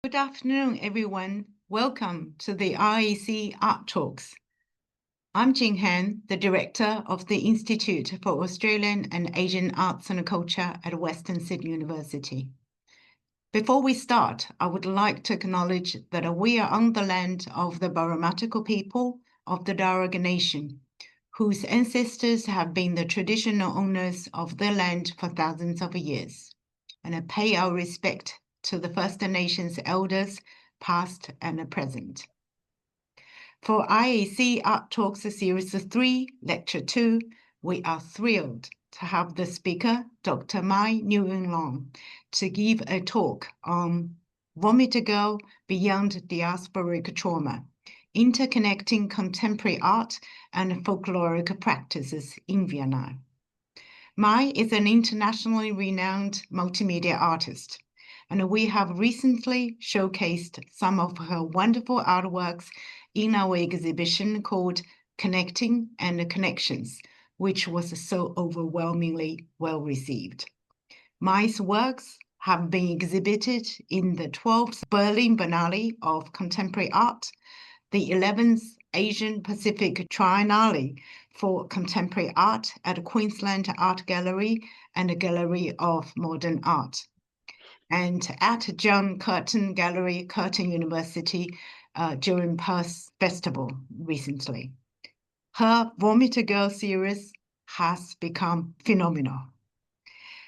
Good afternoon, everyone. Welcome to the IAC Art Talks. I'm Jing Han, the Director of the Institute for Australian and Asian Arts and Culture at Western Sydney University. Before we start, I would like to acknowledge that we are on the land of the Baramatical people of the Darug Nation, whose ancestors have been the traditional owners of their land for thousands of years, and I pay our respect to the First Nations elders, past and present. For IAC Art Talks Series 3, Lecture 2, we are thrilled to have the speaker, Dr. Nguyễn-Long, to give a talk on Vomit Girl Beyond Diasporic Trauma, interconnecting contemporary art and folkloric practices in Vietnam. Mai is an internationally renowned multimedia artist, and we have recently showcased some of her wonderful artworks in our exhibition called Connecting and Connections, which was so overwhelmingly well received. Mai's works have been exhibited in the 12th Berlin Biennale of Contemporary Art, the 11th Asian Pacific Triennale for Contemporary Art at Queensland Art Gallery and the Gallery of Modern Art, and at John Curtin Gallery, Curtin University, during Perth Festival recently. Her Vomit Girl series has become phenomenal.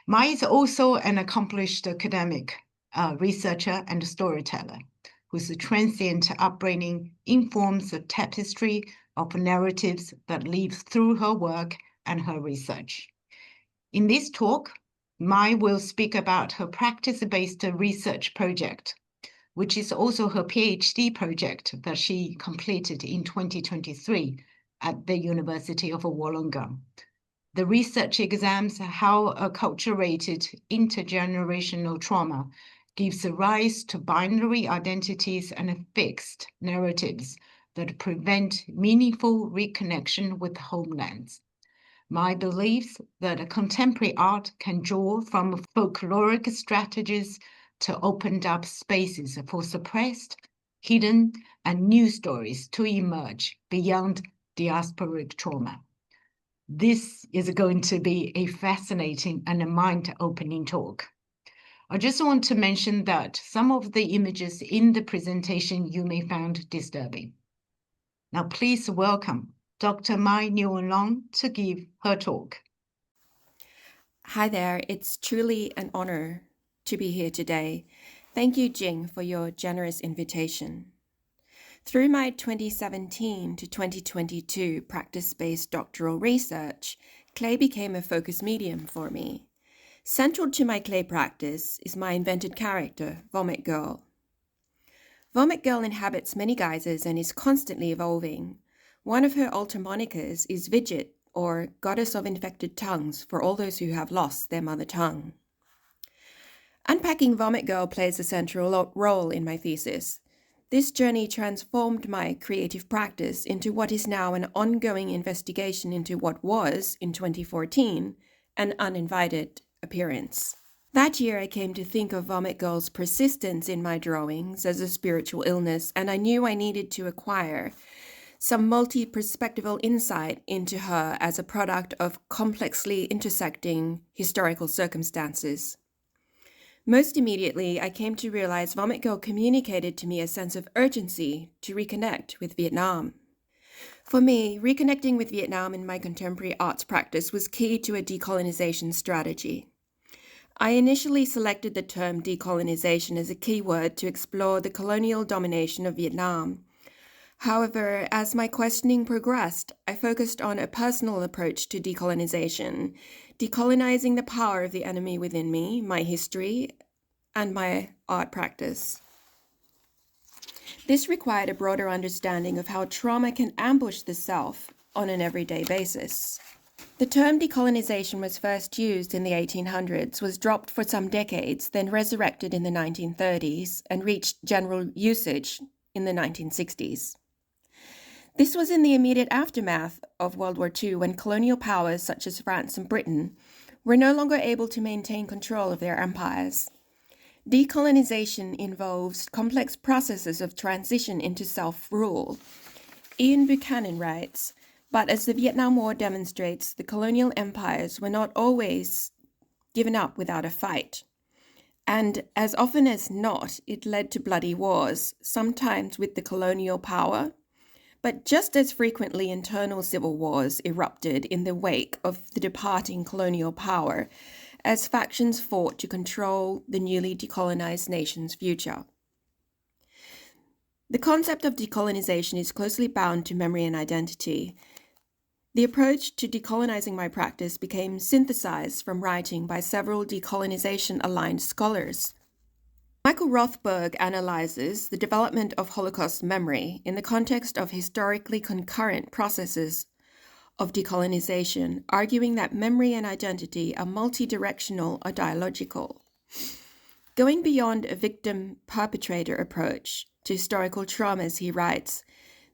Mai is also an accomplished academic, researcher and storyteller whose transient upbringing informs a tapestry of narratives that live through her work and her research. In this talk, Mai will speak about her practice-based research project, which is also her PhD project that she completed in 2023 at the University of Wollongong. The research examines how a acculturated intergenerational trauma gives rise to binary identities and fixed narratives that prevent meaningful reconnection with homelands. Mai believes that contemporary art can draw from folkloric strategies to open up spaces for suppressed, hidden, and new stories to emerge beyond diasporic trauma. This is going to be a fascinating and a mind-opening talk. I just want to mention that some of the images in the presentation you may find disturbing. Now, please welcome Dr. Mai Nguyễn-Long to give her talk. Hi there, it's truly an honor to be here today. Thank you, Jing, for your generous invitation. Through my 2017 to 2022 practice-based doctoral research, clay became a focus medium for me. Central to my clay practice is my invented character, Vomit Girl. Vomit Girl inhabits many guises and is constantly evolving. One of her alter monikers is Vidget, or Goddess of Infected Tongues, for all those who have lost their mother tongue. Unpacking Vomit Girl plays a central role in my thesis. This journey transformed my creative practice into what is now an ongoing investigation into what was, in 2014, an uninvited appearance. That year, I came to think of Vomit Girl's persistence in my drawings as a spiritual illness, and I knew I needed to acquire some multi-perspectival insight into her as a product of complexly intersecting historical circumstances. Most immediately, I came to realize Vomit Girl communicated to me a sense of urgency to reconnect with Vietnam. For me, reconnecting with Vietnam in my contemporary arts practice was key to a decolonization strategy. I initially selected the term decolonization as a keyword to explore the colonial domination of Vietnam. However, as my questioning progressed, I focused on a personal approach to decolonization, decolonizing the power of the enemy within me, my history, and my art practice. This required a broader understanding of how trauma can ambush the self on an everyday basis. The term decolonization was first used in the 1800s, was dropped for some decades, then resurrected in the 1930s, and reached general usage in the 1960s. This was in the immediate aftermath of World War II, when colonial powers such as France and Britain were no longer able to maintain control of their empires. Decolonization involves complex processes of transition into self-rule. Ian Buchanan writes, but as the Vietnam War demonstrates, the colonial empires were not always given up without a fight. And as often as not, it led to bloody wars, sometimes with the colonial power, but just as frequently internal civil wars erupted in the wake of the departing colonial power, as factions fought to control the newly decolonized nation's future. The concept of decolonization is closely bound to memory and identity. The approach to decolonizing my practice became synthesized from writing by several decolonization-aligned scholars. Michael Rothberg analyzes the development of Holocaust memory in the context of historically concurrent processes of decolonization, arguing that memory and identity are multidirectional or dialogical. Going beyond a victim-perpetrator approach to historical traumas, he writes,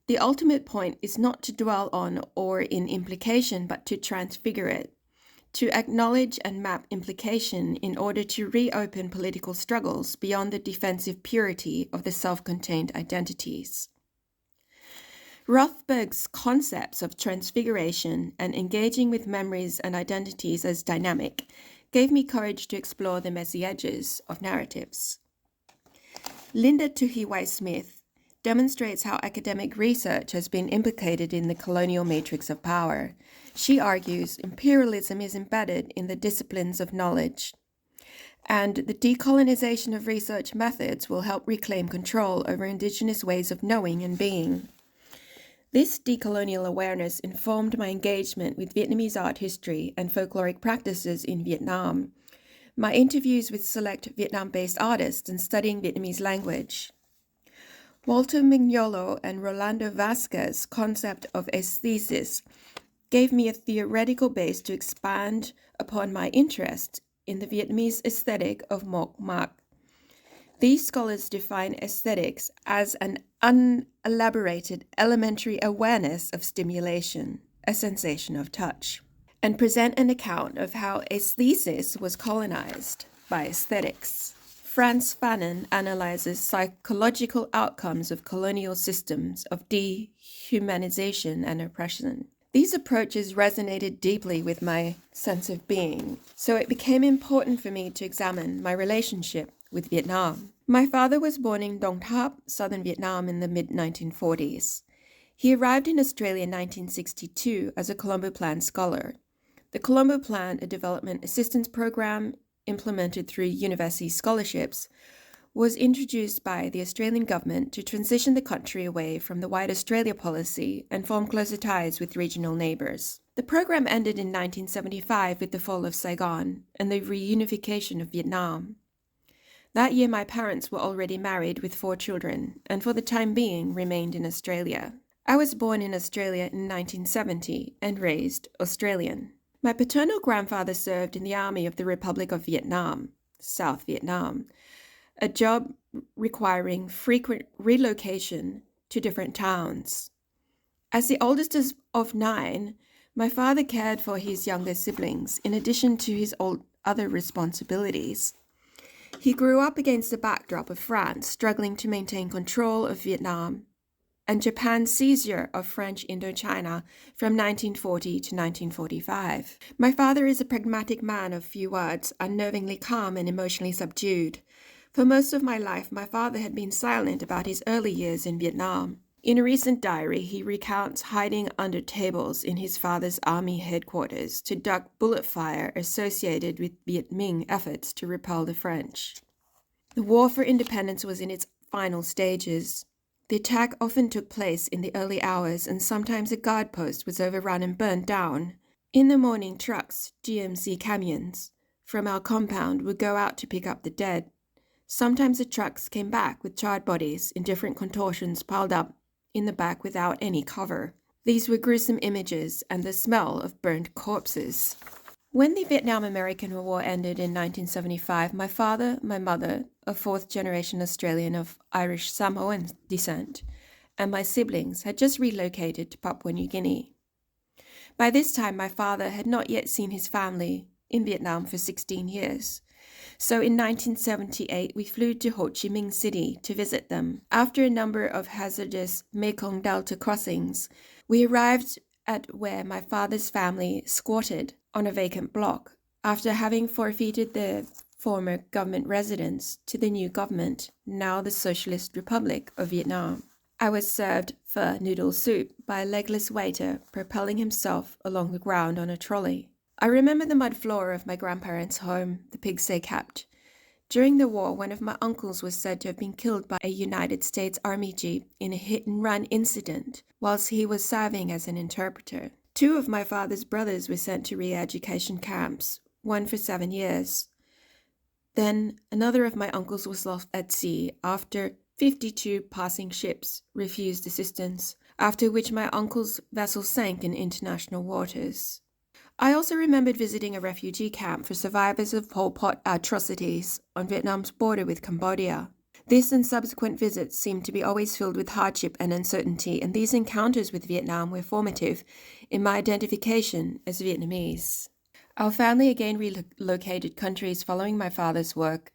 the ultimate point is not to dwell on or in implication, but to transfigure it, to acknowledge and map implication in order to reopen political struggles beyond the defensive purity of the self-contained identities. Rothberg's concepts of transfiguration and engaging with memories and identities as dynamic gave me courage to explore the messy edges of narratives. Linda Tuhiwai-Smith demonstrates how academic research has been implicated in the colonial matrix of power. She argues imperialism is embedded in the disciplines of knowledge, and the decolonization of research methods will help reclaim control over Indigenous ways of knowing and being. This decolonial awareness informed my engagement with Vietnamese art history and folkloric practices in Vietnam, my interviews with select Vietnam-based artists and studying Vietnamese language. Walter Mignolo and Rolando Vasquez's concept of aesthesis gave me a theoretical base to expand upon my interest in the Vietnamese aesthetic of Moc Mac. These scholars define aesthetics as an unelaborated elementary awareness of stimulation, a sensation of touch, and present an account of how aesthesis was colonized by aesthetics. Frantz Fanon analyzes psychological outcomes of colonial systems of dehumanization and oppression. These approaches resonated deeply with my sense of being, so it became important for me to examine my relationship with Vietnam. My father was born in Dong Thap, southern Vietnam in the mid-1940s. He arrived in Australia in 1962 as a Colombo Plan scholar. The Colombo Plan, a development assistance program implemented through university scholarships, was introduced by the Australian government to transition the country away from the White Australia policy and form closer ties with regional neighbours. The program ended in 1975 with the fall of Saigon and the reunification of Vietnam. That year, my parents were already married with 4 children, and for the time being remained in Australia. I was born in Australia in 1970 and raised Australian. My paternal grandfather served in the Army of the Republic of Vietnam, South Vietnam, a job requiring frequent relocation to different towns. As the oldest of 9, my father cared for his younger siblings in addition to his other responsibilities. He grew up against the backdrop of France struggling to maintain control of Vietnam and Japan's seizure of French Indochina from 1940 to 1945. My father is a pragmatic man of few words, unnervingly calm and emotionally subdued. For most of my life, my father had been silent about his early years in Vietnam. In a recent diary, he recounts hiding under tables in his father's army headquarters to duck bullet fire associated with Viet Minh efforts to repel the French. The war for independence was in its final stages. The attack often took place in the early hours, and sometimes a guard post was overrun and burned down. In the morning, trucks, GMC camions, from our compound would go out to pick up the dead. Sometimes the trucks came back with charred bodies in different contortions piled up in the back without any cover. These were gruesome images and the smell of burnt corpses. When the Vietnam-American War ended in 1975, my father, my mother, a 4th-generation Australian of Irish Samoan descent, and my siblings had just relocated to Papua New Guinea. By this time, my father had not yet seen his family in Vietnam for 16 years. So in 1978, we flew to Ho Chi Minh City to visit them. After a number of hazardous Mekong Delta crossings, we arrived at where my father's family squatted on a vacant block after having forfeited their former government residence to the new government, now the Socialist Republic of Vietnam. I was served pho noodle soup by a legless waiter propelling himself along the ground on a trolley. I remember the mud floor of my grandparents' home, the pigs they kept. During the war, one of my uncles was said to have been killed by a United States Army jeep in a hit-and-run incident whilst he was serving as an interpreter. 2 of my father's brothers were sent to re-education camps, one for 7 years. Then another of my uncles was lost at sea after 52 passing ships refused assistance, after which my uncle's vessel sank in international waters. I also remembered visiting a refugee camp for survivors of Pol Pot atrocities on Vietnam's border with Cambodia. This and subsequent visits seemed to be always filled with hardship and uncertainty, and these encounters with Vietnam were formative in my identification as Vietnamese. Our family again relocated countries following my father's work,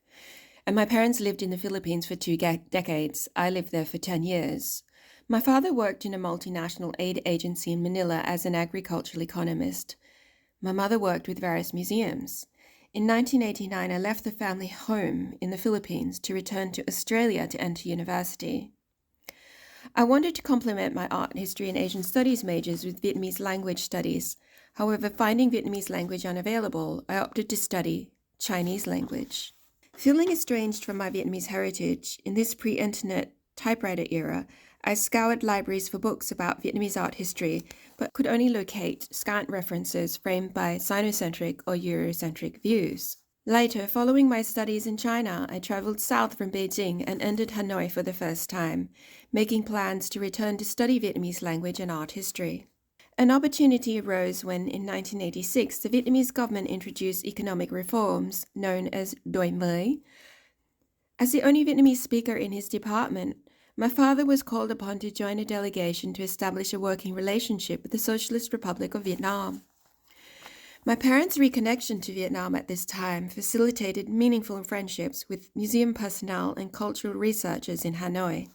and my parents lived in the Philippines for 2 decades. I lived there for 10 years. My father worked in a multinational aid agency in Manila as an agricultural economist. My mother worked with various museums. In 1989, I left the family home in the Philippines to return to Australia to enter university. I wanted to complement my art, history, and Asian studies majors with Vietnamese language studies. However, finding Vietnamese language unavailable, I opted to study Chinese language. Feeling estranged from my Vietnamese heritage, in this pre-internet typewriter era, I scoured libraries for books about Vietnamese art history, but could only locate scant references framed by Sinocentric or Eurocentric views. Later, following my studies in China, I traveled south from Beijing and entered Hanoi for the first time, making plans to return to study Vietnamese language and art history. An opportunity arose when, in 1986, the Vietnamese government introduced economic reforms known as Đổi mới. As the only Vietnamese speaker in his department, my father was called upon to join a delegation to establish a working relationship with the Socialist Republic of Vietnam. My parents' reconnection to Vietnam at this time facilitated meaningful friendships with museum personnel and cultural researchers in Hanoi.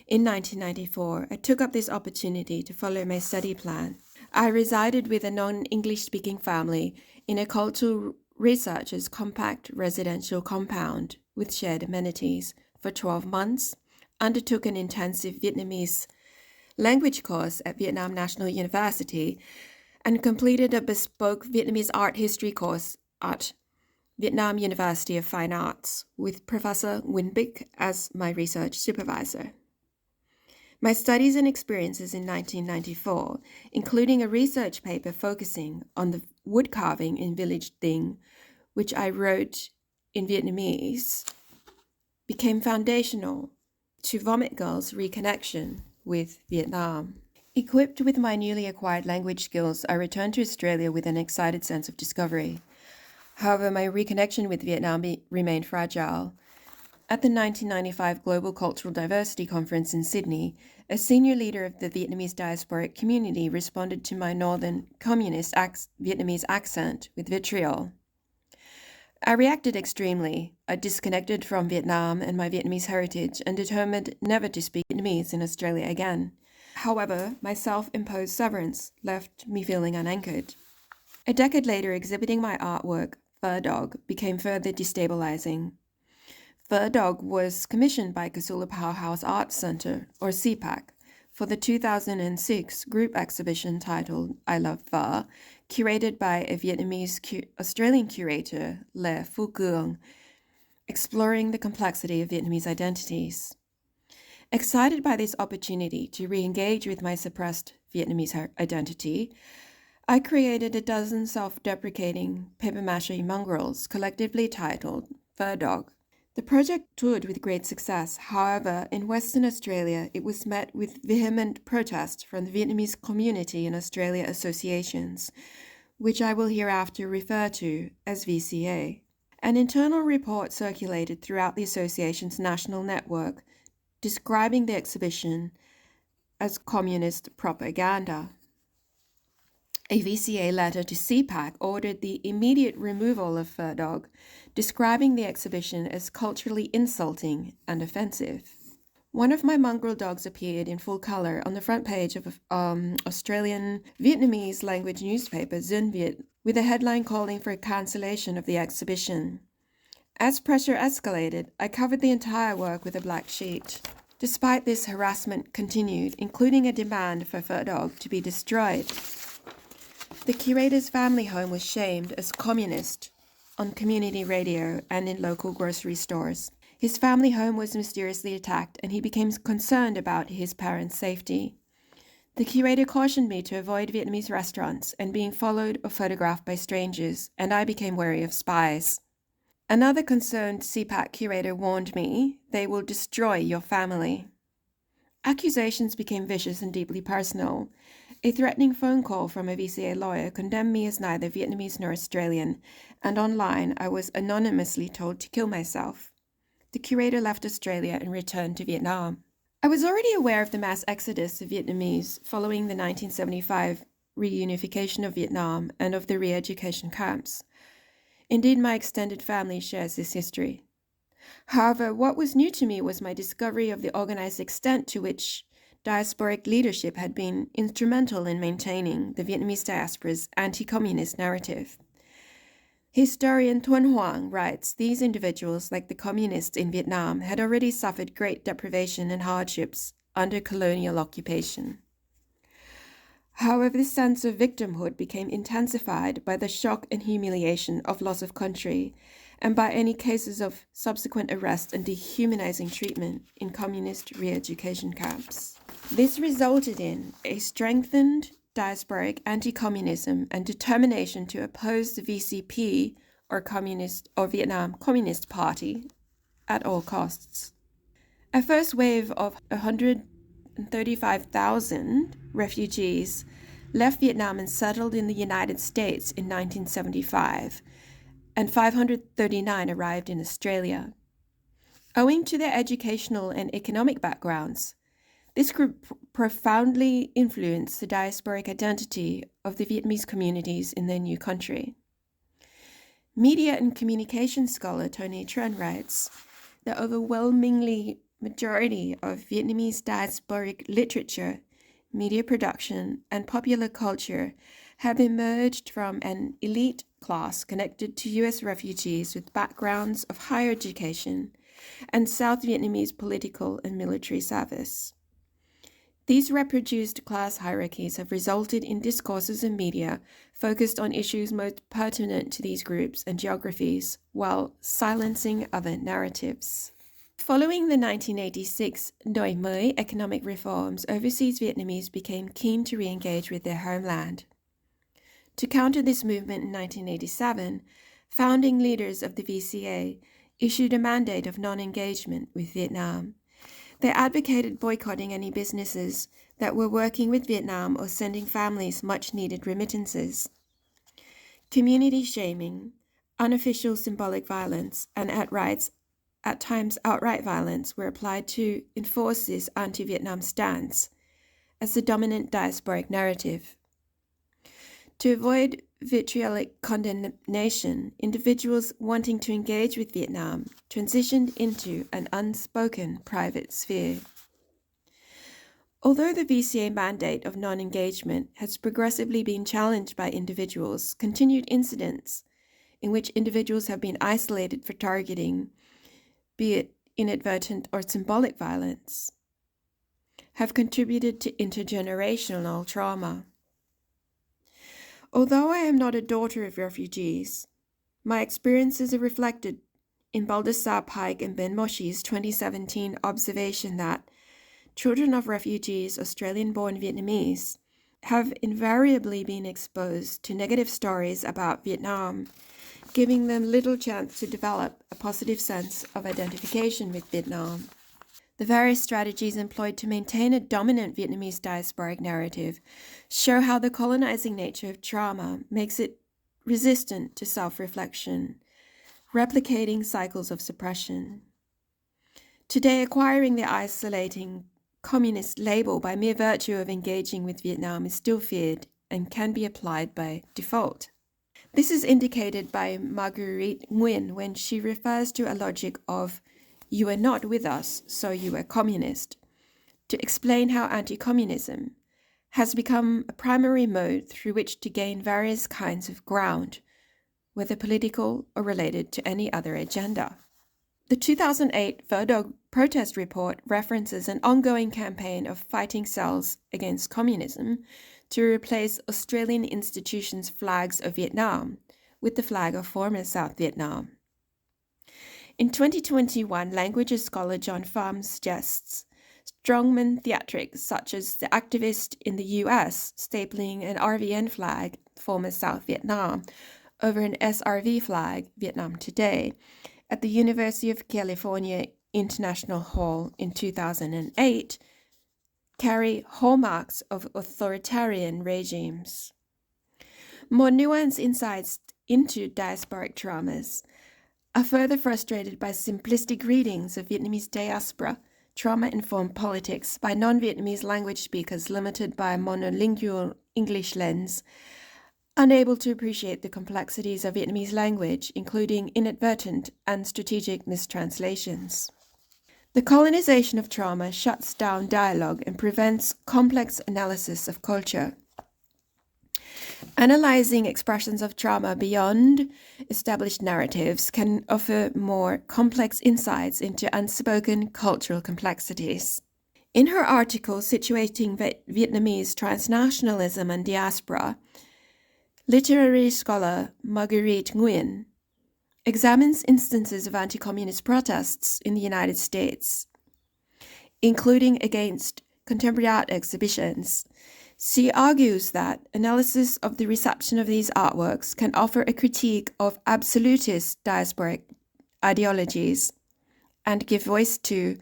In 1994, I took up this opportunity to follow my study plan. I resided with a non-English speaking family in a cultural researchers' compact residential compound with shared amenities for 12 months, undertook an intensive Vietnamese language course at Vietnam National University, and completed a bespoke Vietnamese art history course at Vietnam University of Fine Arts with Professor Nguyen Bích as my research supervisor. My studies and experiences in 1994, including a research paper focusing on the wood carving in village Dinh, which I wrote in Vietnamese, became foundational to Vomit Girl's reconnection with Vietnam. Equipped with my newly acquired language skills, I returned to Australia with an excited sense of discovery. However, my reconnection with Vietnam remained fragile. At the 1995 Global Cultural Diversity Conference in Sydney, a senior leader of the Vietnamese diasporic community responded to my northern communist Vietnamese accent with vitriol. I reacted extremely. I disconnected from Vietnam and my Vietnamese heritage and determined never to speak Vietnamese in Australia again. However, my self-imposed severance left me feeling unanchored. A decade later, exhibiting my artwork, Pho Dog, became further destabilizing. Pho Dog was commissioned by Casula Powerhouse Arts Centre, or CPAC, for the 2006 group exhibition titled I Love Pho, curated by a Vietnamese Australian curator, Le Phu Cuong, exploring the complexity of Vietnamese identities. Excited by this opportunity to re-engage with my suppressed Vietnamese identity, I created a dozen self-deprecating papier-mâché mongrels collectively titled Pho Dog. The project toured with great success. However, in Western Australia, it was met with vehement protest from the Vietnamese community and Australia associations, which I will hereafter refer to as VCA. An internal report circulated throughout the association's national network describing the exhibition as communist propaganda. A VCA letter to CPAC ordered the immediate removal of Fur Dog, describing the exhibition as culturally insulting and offensive. One of my mongrel dogs appeared in full color on the front page of Australian Vietnamese language newspaper Dinh Viet, with a headline calling for a cancellation of the exhibition. As pressure escalated, I covered the entire work with a black sheet. Despite this, harassment continued, including a demand for Fur Dog to be destroyed. The curator's family home was shamed as communist on community radio and in local grocery stores. His family home was mysteriously attacked, and he became concerned about his parents' safety. The curator cautioned me to avoid Vietnamese restaurants and being followed or photographed by strangers, and I became wary of spies. Another concerned CPAC curator warned me, "They will destroy your family." Accusations became vicious and deeply personal. A threatening phone call from a VCA lawyer condemned me as neither Vietnamese nor Australian, and online I was anonymously told to kill myself. The curator left Australia and returned to Vietnam. I was already aware of the mass exodus of Vietnamese following the 1975 reunification of Vietnam and of the re-education camps. Indeed, my extended family shares this history. However, what was new to me was my discovery of the organized extent to which diasporic leadership had been instrumental in maintaining the Vietnamese diaspora's anti-communist narrative. Historian Thuan Hoang writes, these individuals, like the communists in Vietnam, had already suffered great deprivation and hardships under colonial occupation. However, this sense of victimhood became intensified by the shock and humiliation of loss of country, and by any cases of subsequent arrest and dehumanizing treatment in communist re-education camps. This resulted in a strengthened diasporic anti-communism and determination to oppose the VCP, or Vietnam Communist Party, at all costs. A first wave of 135,000 refugees left Vietnam and settled in the United States in 1975, and 539 arrived in Australia. Owing to their educational and economic backgrounds, this group profoundly influenced the diasporic identity of the Vietnamese communities in their new country. Media and communication scholar Tony Tran writes, the overwhelmingly majority of Vietnamese diasporic literature, media production, and popular culture have emerged from an elite class connected to U.S. refugees with backgrounds of higher education and South Vietnamese political and military service. These reproduced class hierarchies have resulted in discourses and media focused on issues most pertinent to these groups and geographies, while silencing other narratives. Following the 1986 Đổi mới economic reforms, overseas Vietnamese became keen to re-engage with their homeland. To counter this movement in 1987, founding leaders of the VCA issued a mandate of non-engagement with Vietnam. They advocated boycotting any businesses that were working with Vietnam or sending families much-needed remittances. Community shaming, unofficial symbolic violence, and at times outright violence were applied to enforce this anti-Vietnam stance as the dominant diasporic narrative. To avoid vitriolic condemnation, individuals wanting to engage with Vietnam transitioned into an unspoken private sphere. Although the VCA mandate of non-engagement has progressively been challenged by individuals, continued incidents in which individuals have been isolated for targeting, be it inadvertent or symbolic violence, have contributed to intergenerational trauma. Although I am not a daughter of refugees, my experiences are reflected in Baldassar Pike and Ben Moshi's 2017 observation that children of refugees, Australian-born Vietnamese, have invariably been exposed to negative stories about Vietnam, giving them little chance to develop a positive sense of identification with Vietnam. The various strategies employed to maintain a dominant Vietnamese diasporic narrative show how the colonizing nature of trauma makes it resistant to self-reflection, replicating cycles of suppression. Today, acquiring the isolating communist label by mere virtue of engaging with Vietnam is still feared and can be applied by default. This is indicated by Marguerite Nguyen when she refers to a logic of "you are not with us, so you are communist," to explain how anti-communism has become a primary mode through which to gain various kinds of ground, whether political or related to any other agenda. The 2008 Verdog protest report references an ongoing campaign of fighting cells against communism to replace Australian institutions' flags of Vietnam with the flag of former South Vietnam. In 2021, language scholar John Pham suggests strongman theatrics such as the activist in the US stapling an RVN flag, former South Vietnam, over an SRV flag, Vietnam Today, at the University of California International Hall in 2008, carry hallmarks of authoritarian regimes. More nuanced insights into diasporic traumas are further frustrated by simplistic readings of Vietnamese diaspora, trauma-informed politics by non-Vietnamese language speakers limited by a monolingual English lens, unable to appreciate the complexities of Vietnamese language, including inadvertent and strategic mistranslations. The colonization of trauma shuts down dialogue and prevents complex analysis of culture. Analyzing expressions of trauma beyond established narratives can offer more complex insights into unspoken cultural complexities. In her article situating Vietnamese transnationalism and diaspora, literary scholar Marguerite Nguyen examines instances of anti-communist protests in the United States, including against contemporary art exhibitions. She argues that analysis of the reception of these artworks can offer a critique of absolutist diasporic ideologies and give voice to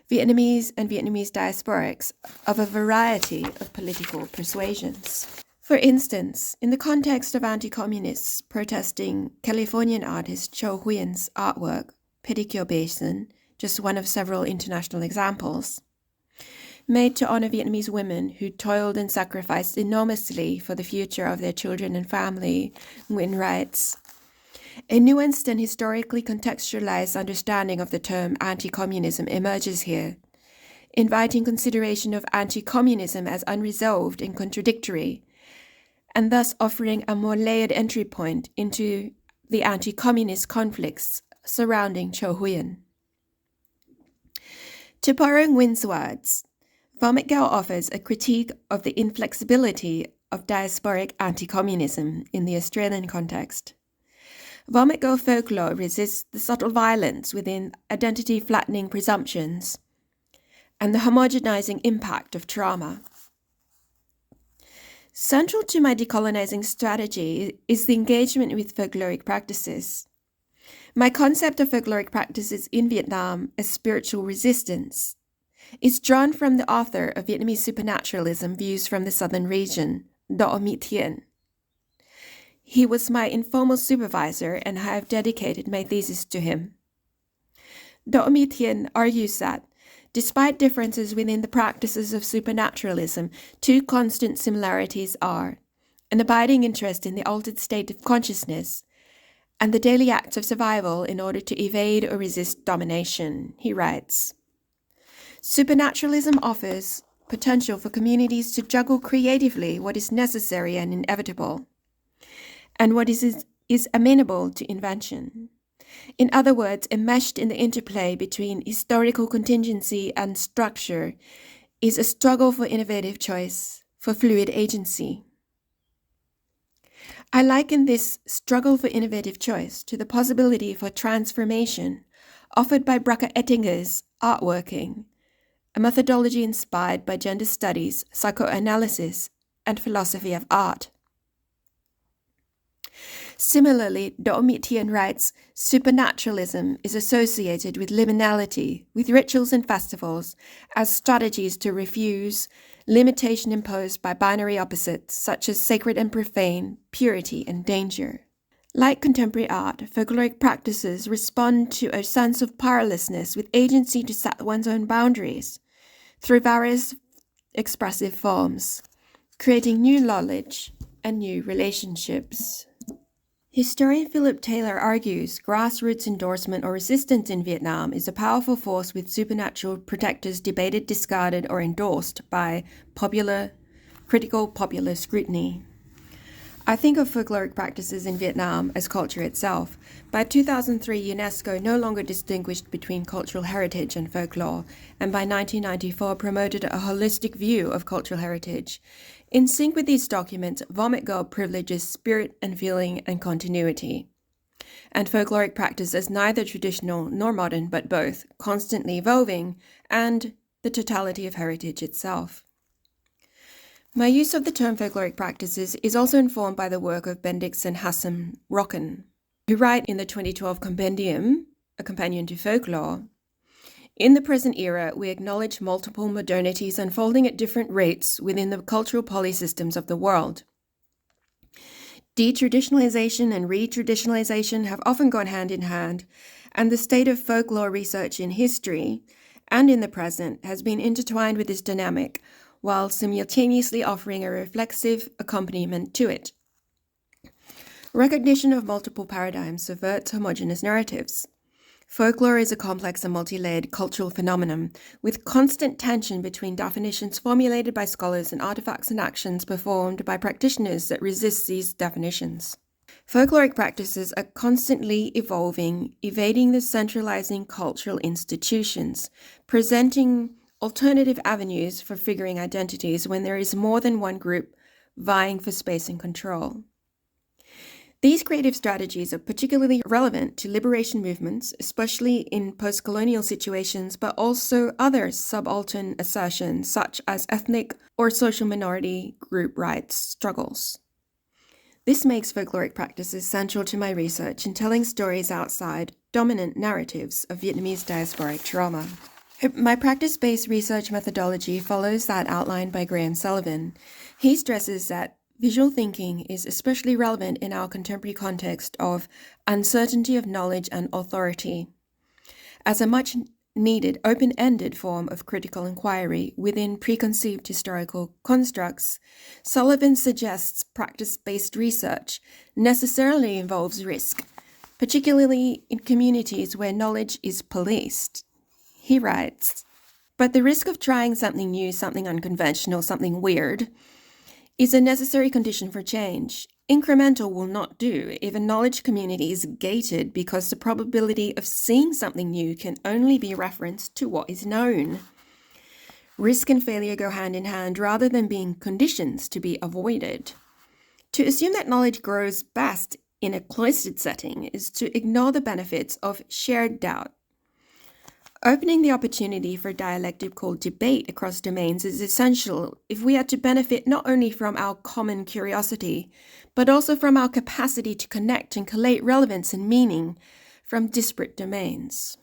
Vietnamese and Vietnamese diasporics of a variety of political persuasions. For instance, in the context of anti-communists protesting Californian artist Cho Huyen's artwork, Pedicure Basin, just one of several international examples, made to honor Vietnamese women who toiled and sacrificed enormously for the future of their children and family, Nguyen writes, a nuanced and historically contextualized understanding of the term anti-communism emerges here, inviting consideration of anti-communism as unresolved and contradictory, and thus offering a more layered entry point into the anti-communist conflicts surrounding Cho Huyen. To borrow Nguyen's words, Vomitgao offers a critique of the inflexibility of diasporic anti-communism in the Australian context. Vomitgao folklore resists the subtle violence within identity-flattening presumptions and the homogenizing impact of trauma. Central to my decolonizing strategy is the engagement with folkloric practices. My concept of folkloric practices in Vietnam as spiritual resistance is drawn from the author of Vietnamese supernaturalism views from the southern region, Do My Thien. He was my informal supervisor, and I have dedicated my thesis to him. Do My Thien argues that, despite differences within the practices of supernaturalism, two constant similarities are an abiding interest in the altered state of consciousness and the daily acts of survival in order to evade or resist domination. He writes, supernaturalism offers potential for communities to juggle creatively what is necessary and inevitable, and what is amenable to invention. In other words, enmeshed in the interplay between historical contingency and structure is a struggle for innovative choice, for fluid agency. I liken this struggle for innovative choice to the possibility for transformation offered by Brucker Ettinger's artworking, a methodology inspired by gender studies, psychoanalysis, and philosophy of art. Similarly, Do My Thien writes, supernaturalism is associated with liminality, with rituals and festivals as strategies to refuse limitation imposed by binary opposites such as sacred and profane, purity and danger. Like contemporary art, folkloric practices respond to a sense of powerlessness with agency to set one's own boundaries through various expressive forms. creating new knowledge and new relationships. Historian Philip Taylor argues grassroots endorsement or resistance in Vietnam is a powerful force with supernatural protectors debated, discarded, or endorsed by critical popular scrutiny. I think of folkloric practices in Vietnam as culture itself. By 2003, UNESCO no longer distinguished between cultural heritage and folklore, and by 1994 promoted a holistic view of cultural heritage. In sync with these documents, Vomit Girl privileges spirit and feeling and continuity, and folkloric practice as neither traditional nor modern, but both, constantly evolving, and the totality of heritage itself. My use of the term folkloric practices is also informed by the work of Bendix and Hassan Rocken, who write in the 2012 compendium, A Companion to Folklore. In the present era, we acknowledge multiple modernities unfolding at different rates within the cultural polysystems of the world. Detraditionalization and retraditionalization have often gone hand in hand, and the state of folklore research in history and in the present has been intertwined with this dynamic, while simultaneously offering a reflexive accompaniment to it. Recognition of multiple paradigms subverts homogeneous narratives. Folklore is a complex and multi-layered cultural phenomenon, with constant tension between definitions formulated by scholars and artifacts and actions performed by practitioners that resist these definitions. Folkloric practices are constantly evolving, evading the centralizing cultural institutions, presenting alternative avenues for figuring identities when there is more than one group vying for space and control. These creative strategies are particularly relevant to liberation movements, especially in post-colonial situations, but also other subaltern assertions such as ethnic or social minority group rights struggles. This makes folkloric practices central to my research in telling stories outside dominant narratives of Vietnamese diasporic trauma. My practice-based research methodology follows that outlined by Graham Sullivan. He stresses that visual thinking is especially relevant in our contemporary context of uncertainty of knowledge and authority. As a much-needed open-ended form of critical inquiry within preconceived historical constructs, Sullivan suggests practice-based research necessarily involves risk, particularly in communities where knowledge is policed. He writes, "But the risk of trying something new, something unconventional, something weird, is a necessary condition for change. Incremental will not do if a knowledge community is gated because the probability of seeing something new can only be referenced to what is known. Risk and failure go hand in hand rather than being conditions to be avoided. To assume that knowledge grows best in a cloistered setting is to ignore the benefits of shared doubt. Opening the opportunity for dialectical debate across domains is essential if we are to benefit not only from our common curiosity, but also from our capacity to connect and collate relevance and meaning from disparate domains."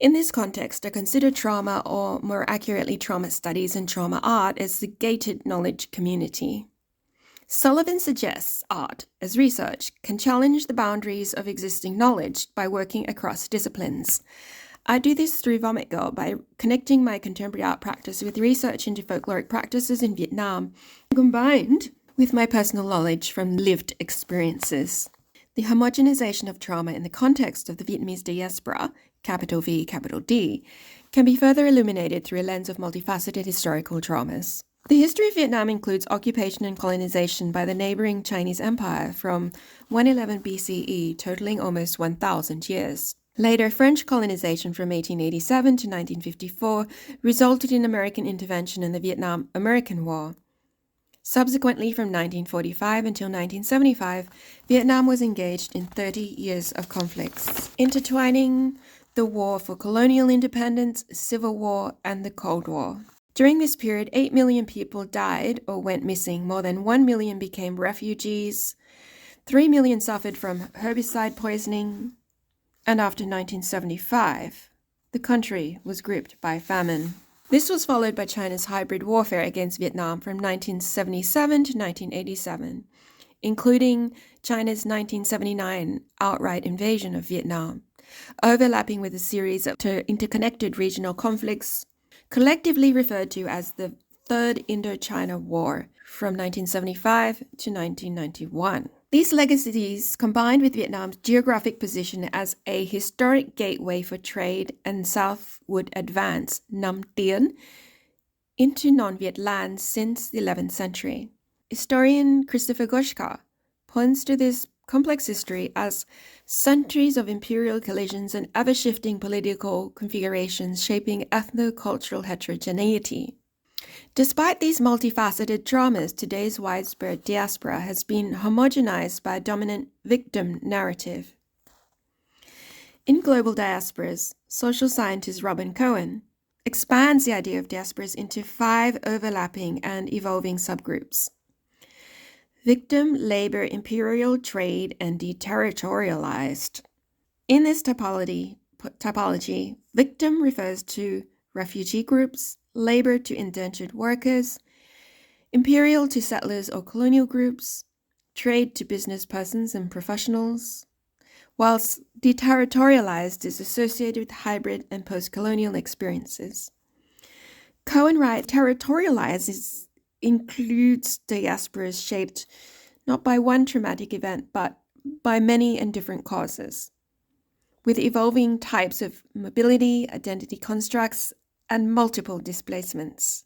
In this context, I consider trauma, or more accurately trauma studies and trauma art, as the gated knowledge community. Sullivan suggests art, as research, can challenge the boundaries of existing knowledge by working across disciplines. I do this through Vomit Girl by connecting my contemporary art practice with research into folkloric practices in Vietnam, combined with my personal knowledge from lived experiences. The homogenization of trauma in the context of the Vietnamese diaspora, capital V, capital D, can be further illuminated through a lens of multifaceted historical traumas. The history of Vietnam includes occupation and colonization by the neighboring Chinese Empire from 111 BCE, totaling almost 1,000 years. Later, French colonization from 1887 to 1954 resulted in American intervention in the Vietnam-American War. Subsequently, from 1945 until 1975, Vietnam was engaged in 30 years of conflicts, intertwining the war for colonial independence, civil war, and the Cold War. During this period, 8 million people died or went missing. More than 1 million became refugees. 3 million suffered from herbicide poisoning. And after 1975, the country was gripped by famine. This was followed by China's hybrid warfare against Vietnam from 1977 to 1987, including China's 1979 outright invasion of Vietnam, overlapping with a series of interconnected regional conflicts, collectively referred to as the Third Indochina War from 1975 to 1991. These legacies, combined with Vietnam's geographic position as a historic gateway for trade and southward advance, Nam Tien, into non-Viet lands since the 11th century. Historian Christopher Goshka points to this complex history as centuries of imperial collisions and ever-shifting political configurations shaping ethno-cultural heterogeneity. Despite these multifaceted traumas, today's widespread diaspora has been homogenized by a dominant victim narrative. In Global Diasporas, social scientist Robin Cohen expands the idea of diasporas into 5 overlapping and evolving subgroups: victim, labor, imperial, trade, and deterritorialized. In this typology, victim refers to refugee groups, labor to indentured workers, imperial to settlers or colonial groups, trade to business persons and professionals, whilst deterritorialized is associated with hybrid and post-colonial experiences. Cohen writes, territorialized includes diasporas shaped not by one traumatic event, but by many and different causes, with evolving types of mobility, identity constructs, and multiple displacements.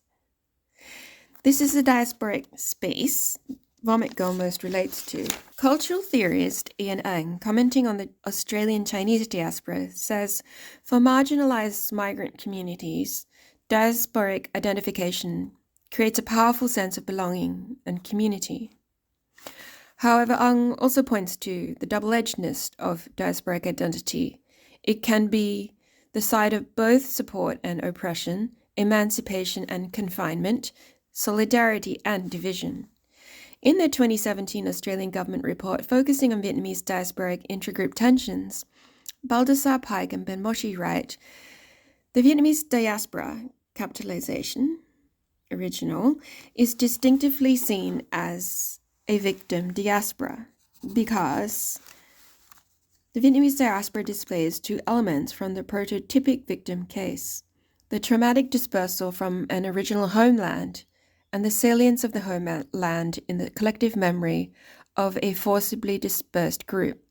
This is the diasporic space Vomit Girl most relates to. Cultural theorist Ian Ng, commenting on the Australian Chinese diaspora, says, for marginalized migrant communities, diasporic identification creates a powerful sense of belonging and community. However, Ng also points to the double-edgedness of diasporic identity. It can be the side of both support and oppression, emancipation and confinement, solidarity and division. In their 2017 Australian government report focusing on Vietnamese diasporic intragroup tensions, Baldassar Pike and Ben Moshi write, the Vietnamese diaspora, capitalization, original, is distinctively seen as a victim diaspora because the Vietnamese diaspora displays 2 elements from the prototypic victim case: the traumatic dispersal from an original homeland and the salience of the homeland in the collective memory of a forcibly dispersed group.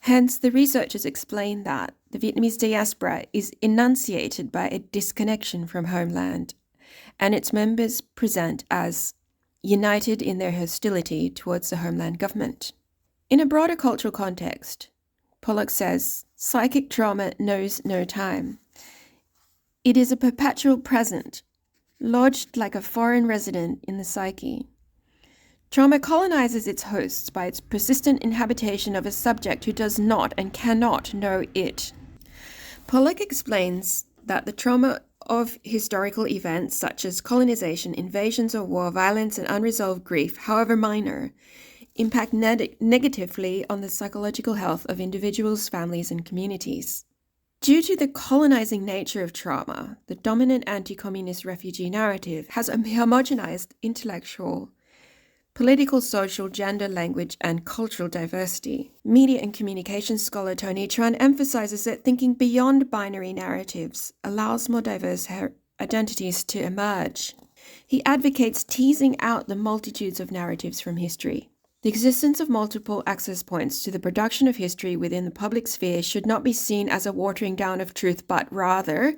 Hence, the researchers explain that the Vietnamese diaspora is enunciated by a disconnection from homeland, and its members present as united in their hostility towards the homeland government. In a broader cultural context, Pollock says, psychic trauma knows no time. It is a perpetual present, lodged like a foreign resident in the psyche. Trauma colonizes its hosts by its persistent inhabitation of a subject who does not and cannot know it. Pollock explains that the trauma of historical events such as colonization, invasions or war, violence and unresolved grief, however minor, impact negatively on the psychological health of individuals, families and communities. Due to the colonizing nature of trauma, the dominant anti-communist refugee narrative has homogenized intellectual, political, social, gender, language, and cultural diversity. Media and communications scholar Tony Tran emphasizes that thinking beyond binary narratives allows more diverse identities to emerge. He advocates teasing out the multitudes of narratives from history. The existence of multiple access points to the production of history within the public sphere should not be seen as a watering down of truth, but rather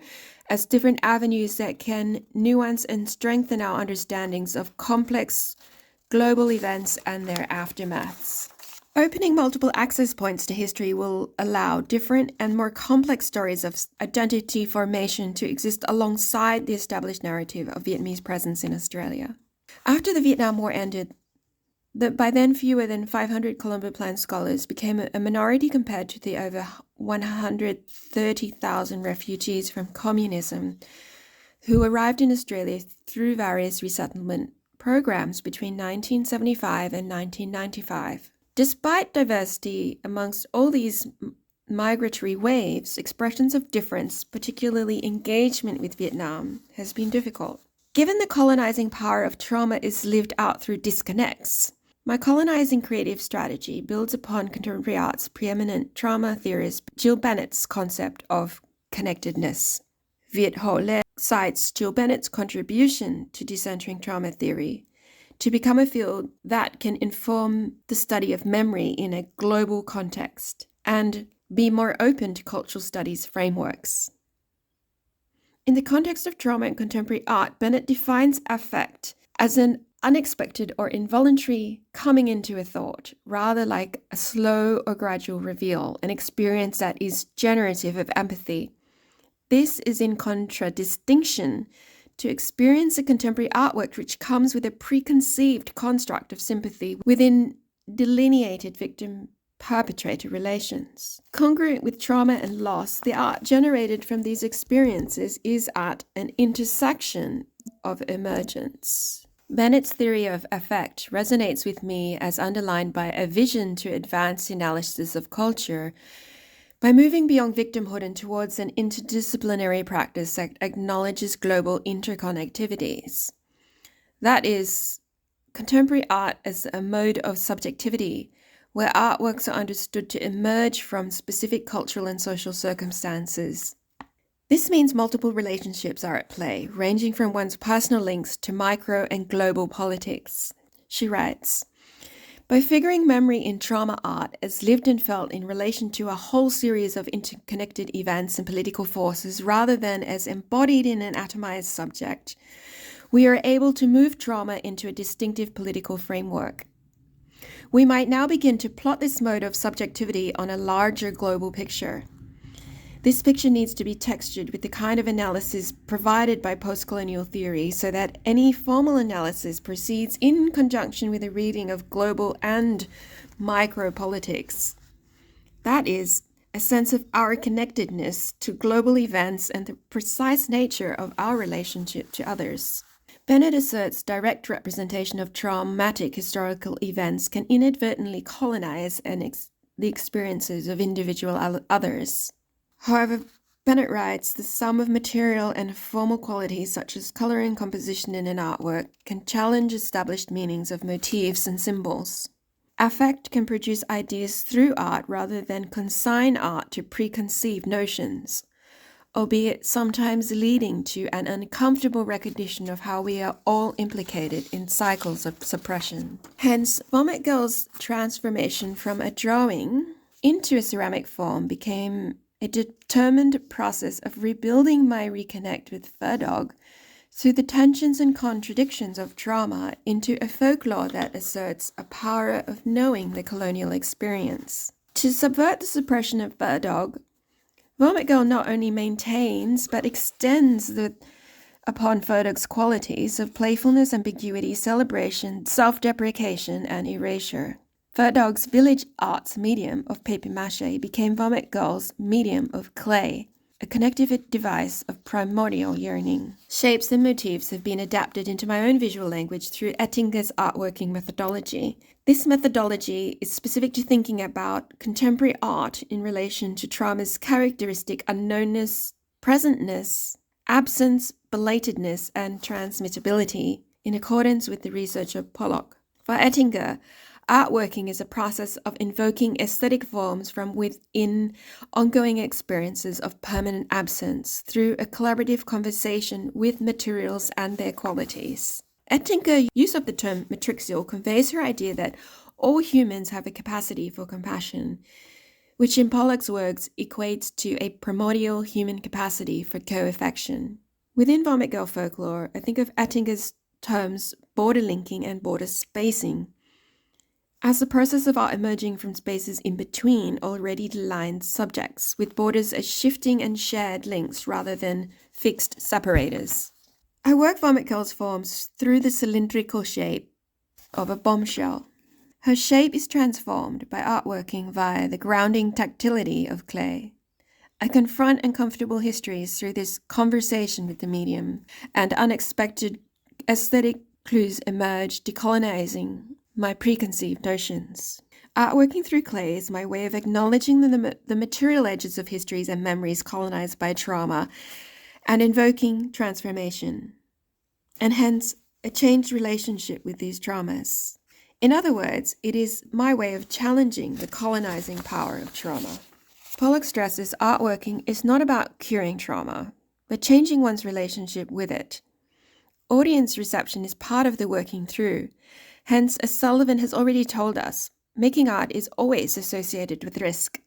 as different avenues that can nuance and strengthen our understandings of complex global events and their aftermaths. Opening multiple access points to history will allow different and more complex stories of identity formation to exist alongside the established narrative of Vietnamese presence in Australia. After the Vietnam War ended, the by then fewer than 500 Colombo Plan scholars became a minority compared to the over 130,000 refugees from communism who arrived in Australia through various resettlement programs between 1975 and 1995. Despite diversity amongst all these migratory waves, expressions of difference, particularly engagement with Vietnam, has been difficult. Given the colonizing power of trauma is lived out through disconnects, my colonizing creative strategy builds upon contemporary art's preeminent trauma theorist Jill Bennett's concept of connectedness. Viet Ho Le cites Jill Bennett's contribution to decentering trauma theory to become a field that can inform the study of memory in a global context and be more open to cultural studies frameworks. In the context of trauma and contemporary art, Bennett defines affect as an unexpected or involuntary coming into a thought, rather like a slow or gradual reveal, an experience that is generative of empathy. This is in contradistinction to experience a contemporary artwork which comes with a preconceived construct of sympathy within delineated victim-perpetrator relations. Congruent with trauma and loss, the art generated from these experiences is at an intersection of emergence. Bennett's theory of affect resonates with me as underlined by a vision to advance the analysis of culture by moving beyond victimhood and towards an interdisciplinary practice that acknowledges global interconnectivities. That is, contemporary art as a mode of subjectivity, where artworks are understood to emerge from specific cultural and social circumstances. This means multiple relationships are at play, ranging from one's personal links to micro and global politics. She writes, by figuring memory in trauma art as lived and felt in relation to a whole series of interconnected events and political forces rather than as embodied in an atomized subject, we are able to move trauma into a distinctive political framework. We might now begin to plot this mode of subjectivity on a larger global picture. This picture needs to be textured with the kind of analysis provided by postcolonial theory so that any formal analysis proceeds in conjunction with a reading of global and micro-politics. That is, a sense of our connectedness to global events and the precise nature of our relationship to others. Bennett asserts direct representation of traumatic historical events can inadvertently colonize the experiences of individual others. However, Bennett writes, the sum of material and formal qualities such as color and composition in an artwork can challenge established meanings of motifs and symbols. Affect can produce ideas through art rather than consign art to preconceived notions, albeit sometimes leading to an uncomfortable recognition of how we are all implicated in cycles of suppression. Hence, Vomit Girl's transformation from a drawing into a ceramic form became a determined process of rebuilding my reconnect with Fur Dog through the tensions and contradictions of trauma into a folklore that asserts a power of knowing the colonial experience. To subvert the suppression of Fur Dog, Vomit Girl not only maintains but extends upon Fur Dog's qualities of playfulness, ambiguity, celebration, self-deprecation, and erasure. Fur Dog's village arts medium of papier-mâché became Vomit Girl's medium of clay, a connective device of primordial yearning. Shapes and motifs have been adapted into my own visual language through Ettinger's artworking methodology. This methodology is specific to thinking about contemporary art in relation to trauma's characteristic unknownness, presentness, absence, belatedness, and transmittability, in accordance with the research of Pollock. For Ettinger, artworking is a process of invoking aesthetic forms from within ongoing experiences of permanent absence through a collaborative conversation with materials and their qualities. Ettinger's use of the term matrixial conveys her idea that all humans have a capacity for compassion, which in Pollock's works equates to a primordial human capacity for co-affection. Within Vomit Girl folklore, I think of Ettinger's terms border linking and border spacing as the process of art emerging from spaces in between already aligned subjects, with borders as shifting and shared links rather than fixed separators. I work Vomit Girl's forms through the cylindrical shape of a bombshell. Her shape is transformed by artworking via the grounding tactility of clay. I confront uncomfortable histories through this conversation with the medium, and unexpected aesthetic clues emerge, decolonizing my preconceived notions. Artworking through clay is my way of acknowledging the material edges of histories and memories colonized by trauma and invoking transformation, and hence a changed relationship with these traumas. In other words, it is my way of challenging the colonizing power of trauma. Pollock stresses artworking is not about curing trauma, but changing one's relationship with it. Audience reception is part of the working through. Hence, as Sullivan has already told us, making art is always associated with risk.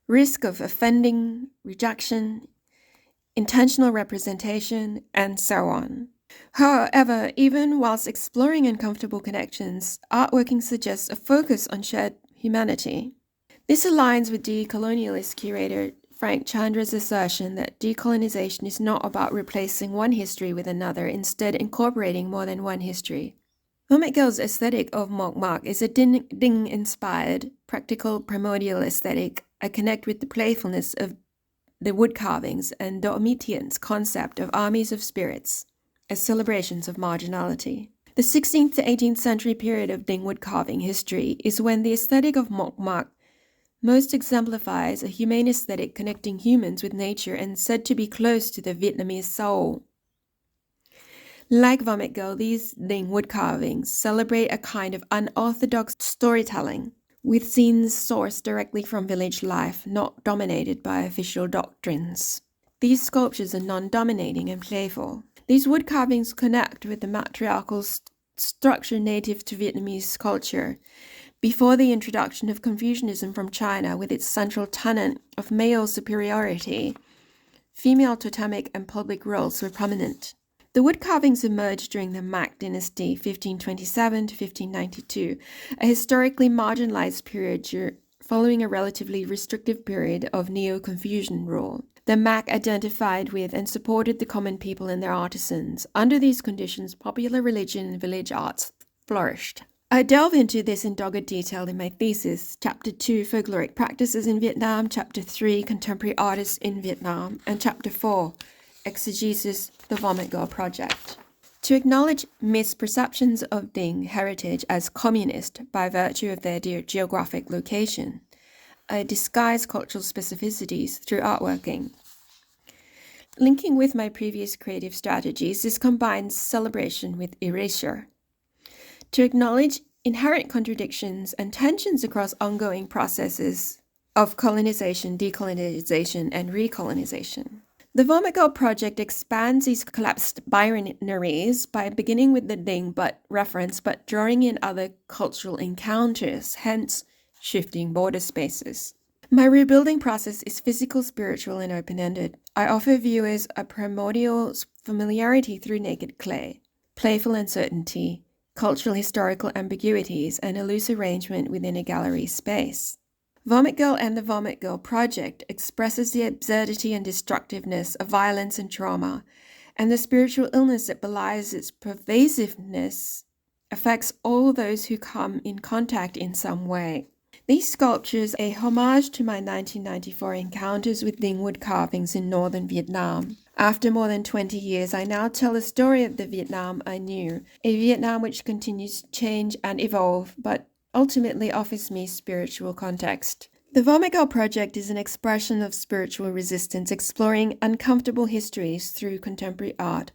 Risk of offending, rejection, intentional representation, and so on. However, even whilst exploring uncomfortable connections, artworking suggests a focus on shared humanity. This aligns with decolonialist curator Frank Chandra's assertion that decolonization is not about replacing one history with another, instead incorporating more than one history. Vomit Girl's aesthetic of Mok is a ding-inspired, practical, primordial aesthetic. I connect with the playfulness of the wood carvings and Domitian's concept of armies of spirits as celebrations of marginality. The 16th to 18th century period of Ding wood carving history is when the aesthetic of Mok most exemplifies a humane aesthetic connecting humans with nature and said to be close to the Vietnamese soul. Like Vomit Girl, these Ding wood carvings celebrate a kind of unorthodox storytelling, with scenes sourced directly from village life, not dominated by official doctrines. These sculptures are non-dominating and playful. These wood carvings connect with the matriarchal structure native to Vietnamese culture, before the introduction of Confucianism from China with its central tenet of male superiority. Female totemic and public roles were prominent. The wood carvings emerged during the Mac dynasty, 1527 to 1592, a historically marginalized period following a relatively restrictive period of Neo-Confucian rule. The Mac identified with and supported the common people and their artisans. Under these conditions, popular religion and village arts flourished. I delve into this in dogged detail in my thesis, Chapter 2, Folkloric Practices in Vietnam, Chapter 3, Contemporary Artists in Vietnam, and Chapter 4, Exegesis, the Vomit Girl Project. To acknowledge misperceptions of Ding heritage as communist by virtue of their geographic location, I disguise cultural specificities through artworking. Linking with my previous creative strategies, this combines celebration with erasure. To acknowledge inherent contradictions and tensions across ongoing processes of colonization, decolonization, and recolonization. The Vomit Girl project expands these collapsed binaries by beginning with the Ding reference, but drawing in other cultural encounters, hence shifting border spaces. My rebuilding process is physical, spiritual, and open-ended. I offer viewers a primordial familiarity through naked clay, playful uncertainty, cultural historical ambiguities, and a loose arrangement within a gallery space. Vomit Girl and the Vomit Girl project expresses the absurdity and destructiveness of violence and trauma, and the spiritual illness that belies its pervasiveness affects all those who come in contact in some way. These sculptures are a homage to my 1994 encounters with Ding wood carvings in northern Vietnam. After more than 20 years, I now tell the story of the Vietnam I knew, a Vietnam which continues to change and evolve, but ultimately offers me spiritual context. The Vomit Girl project is an expression of spiritual resistance, exploring uncomfortable histories through contemporary art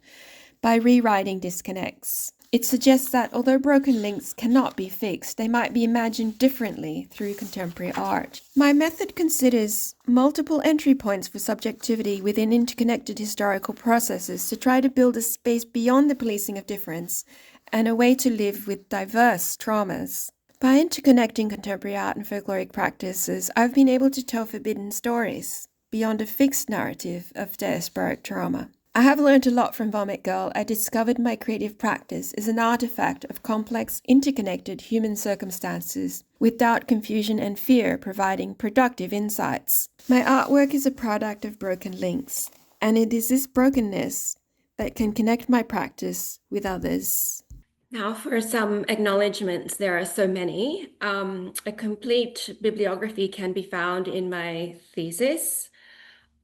by rewriting disconnects. It suggests that although broken links cannot be fixed, they might be imagined differently through contemporary art. My method considers multiple entry points for subjectivity within interconnected historical processes to try to build a space beyond the policing of difference and a way to live with diverse traumas. By interconnecting contemporary art and folkloric practices, I've been able to tell forbidden stories beyond a fixed narrative of diasporic trauma. I have learned a lot from Vomit Girl. I discovered my creative practice is an artifact of complex, interconnected human circumstances, with doubt, confusion, and fear providing productive insights. My artwork is a product of broken links, and it is this brokenness that can connect my practice with others. Now for some acknowledgements. There are so many. A complete bibliography can be found in my thesis.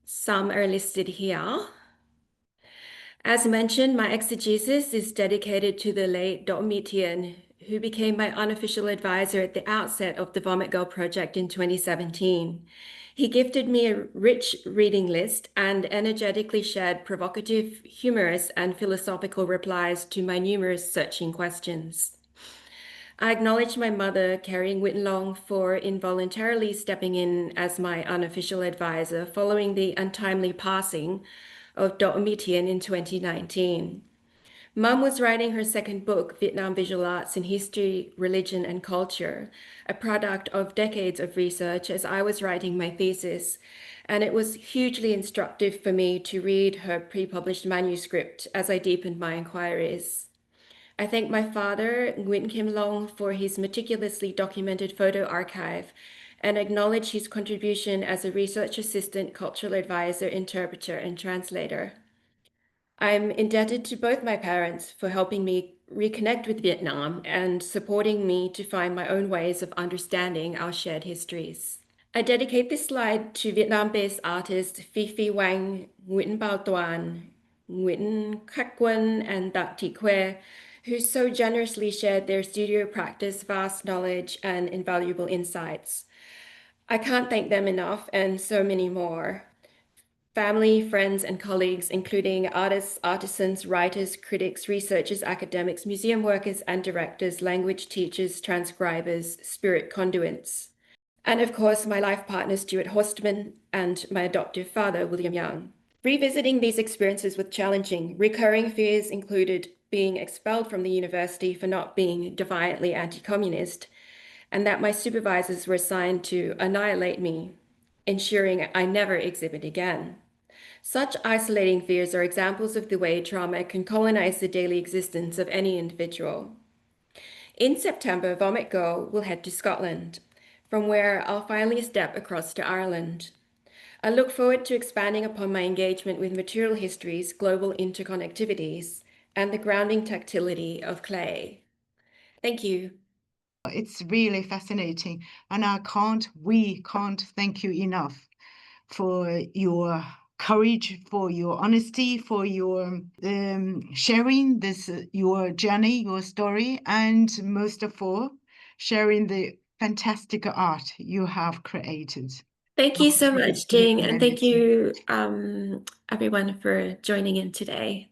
Some are listed here. As mentioned, my exegesis is dedicated to the late Domitian, who became my unofficial advisor at the outset of the Vomit Girl project in 2017. He gifted me a rich reading list and energetically shared provocative, humorous, and philosophical replies to my numerous searching questions. I acknowledge my mother, carrying Nguyễn-Long, for involuntarily stepping in as my unofficial advisor following the untimely passing of Dot Mitian in 2019. Mum was writing her second book, Vietnam Visual Arts in History, Religion and Culture, a product of decades of research as I was writing my thesis, and it was hugely instructive for me to read her pre-published manuscript as I deepened my inquiries. I thank my father, Nguyễn-Long, for his meticulously documented photo archive and acknowledge his contribution as a research assistant, cultural advisor, interpreter, and translator. I'm indebted to both my parents for helping me reconnect with Vietnam and supporting me to find my own ways of understanding our shared histories. I dedicate this slide to Vietnam-based artists Phi Phi Wang, Nguyễn Bao Toàn, Nguyễn Khắc Quân, and Dak Thị Que, who so generously shared their studio practice, vast knowledge, and invaluable insights. I can't thank them enough, and so many more. Family, friends, and colleagues, including artists, artisans, writers, critics, researchers, academics, museum workers and directors, language teachers, transcribers, spirit conduits. And of course, my life partner, Stuart Horstman, and my adoptive father, William Young. Revisiting these experiences was challenging. Recurring fears included being expelled from the university for not being defiantly anti-communist, and that my supervisors were assigned to annihilate me, ensuring I never exhibit again. Such isolating fears are examples of the way trauma can colonize the daily existence of any individual. In September, Vomit Go will head to Scotland, from where I'll finally step across to Ireland. I look forward to expanding upon my engagement with material histories, global interconnectivities, and the grounding tactility of clay. Thank you. It's really fascinating, and we can't thank you enough for your courage, for your honesty, for your sharing this your journey, your story, and most of all, sharing the fantastic art you have created. Thank you so much, Jing, and thank you everyone for joining in today.